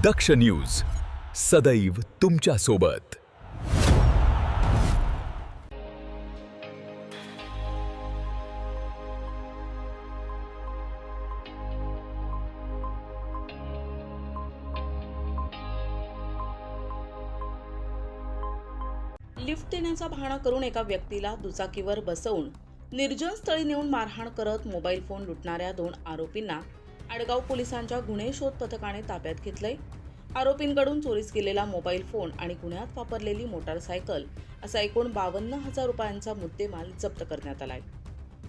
दक्ष news सदैव तुमच्या सोबत। लिफ्ट देण्याचा बहाणा करून एका व्यक्तीला दुचाकीवर बसवून निर्जन स्थळी नेऊन मारहाण करत मोबाईल फोन लुटणाऱ्या 2 आरोपींना आडगाव पोलिसांच्या गुन्हे शोध पथकाने ताब्यात घेतलंय। आरोपींकडून चोरीस गेलेला मोबाईल फोन आणि गुन्ह्यात वापरलेली मोटारसायकल असा एकूण 52,000 रुपयांचा मुद्देमाल जप्त करण्यात आलाय।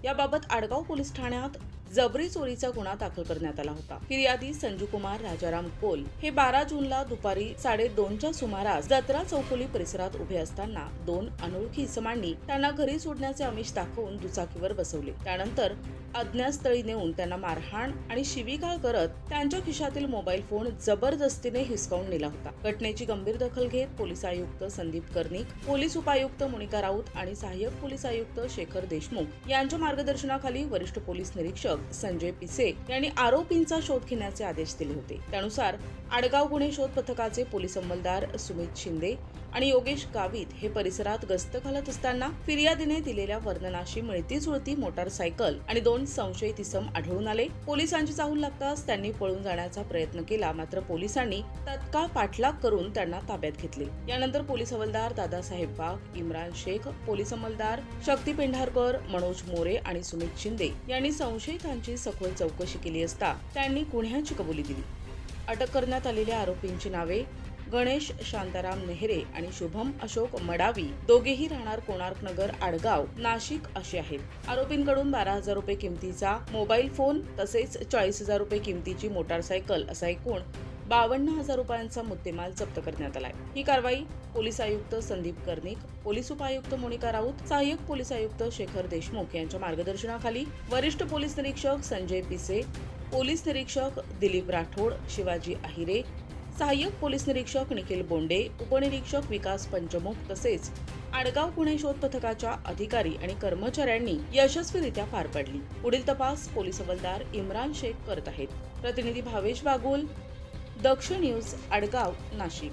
याबाबत आडगाव पोलीस ठाण्यात जबरी चोरीचा गुन्हा दाखल करण्यात आला होता। फिर्यादी संजू कुमार राजाराम कोल हे 12 जूनला दुपारी 2:30च्या सुमारास जत्रा चौफुली परिसरात उभे असताना 2 अनोळखी इसमांनी त्यांना घरी सोडण्याचे आमिष दाखवून दुचाकीवर बसवले। त्यानंतर अज्ञात स्थळी नेऊन त्यांना मारहाण आणि शिवीगाळ करत त्यांच्या खिशातील मोबाईल फोन जबरदस्तीने हिसकावून नेला होता। घटनेची गंभीर दखल घेत पोलीस आयुक्त संदीप कर्णिक, पोलीस उपायुक्त मोनिका राऊत आणि सहाय्यक पोलीस आयुक्त शेखर देशमुख यांच्या मार्गदर्शनाखाली वरिष्ठ पोलीस निरीक्षक संजय पिसे यांनी आरोपींचा शोध घेण्याचे आदेश दिले होते। त्यानुसार आडगाव गुन्हे शोध पथकाचे पोलीस अंमलदार सुमित शिंदे आणि योगेश गावित हे परिसरात गस्त घालत असताना फिर्यादीने दिलेल्या वर्णनाशी मिळती-जुळती मोटारसायकल आणि 2 संशयित इसम आढळून आले। पोलिसांची चाहूल लागताच त्यांनी पळून जाण्याचा प्रयत्न केला, मात्र पोलिसांनी तत्काळ पाठलाग करून त्यांना ताब्यात घेतले। यानंतर पोलीस हवालदार दादासाहेब वाघ, इम्रान शेख, पोलीस अंमलदार शक्ती पेंढारकर, मनोज मोरे आणि सुमित शिंदे यांनी संशयितांची सखोल चौकशी केली असता त्यांनी गुन्ह्याची कबुली दिली। अटक करण्यात आलेल्या आरोपींची नावे गणेश शांताराम नेहरे आणि शुभम अशोक मडावी, दोघेही राहणार कोणार्क नगर आडगाव नाशिक असे आहेत। आरोपींकडून 12,000 रुपये किमतीचा मोबाईल फोन तसेच 40,000 रुपये किमतीची मोटारसायकल असा एकूण 52,000 रुपयांचा मुद्देमाल जप्त करण्यात आलाय। ही कारवाई पोलीस आयुक्त संदीप कर्णिक, पोलीस उपायुक्त मोनिका राऊत, सहाय्यक पोलीस आयुक्त शेखर देशमुख यांच्या मार्गदर्शनाखाली वरिष्ठ पोलीस निरीक्षक संजय पिसे, पोलीस निरीक्षक दिलीप राठोड, शिवाजी अहिरे, सहाय्यक पोलीस निरीक्षक निखिल बोंडे, उपनिरीक्षक विकास पंचमुख तसेच आडगाव गुन्हे शोध पथकाच्या अधिकारी आणि कर्मचाऱ्यांनी यशस्वीरित्या पार पाडली। पुढील तपास पोलीस हवालदार इम्रान शेख करत आहेत। प्रतिनिधी भावेश बागुल, दक्ष न्यूज, आडगाव, नाशिक।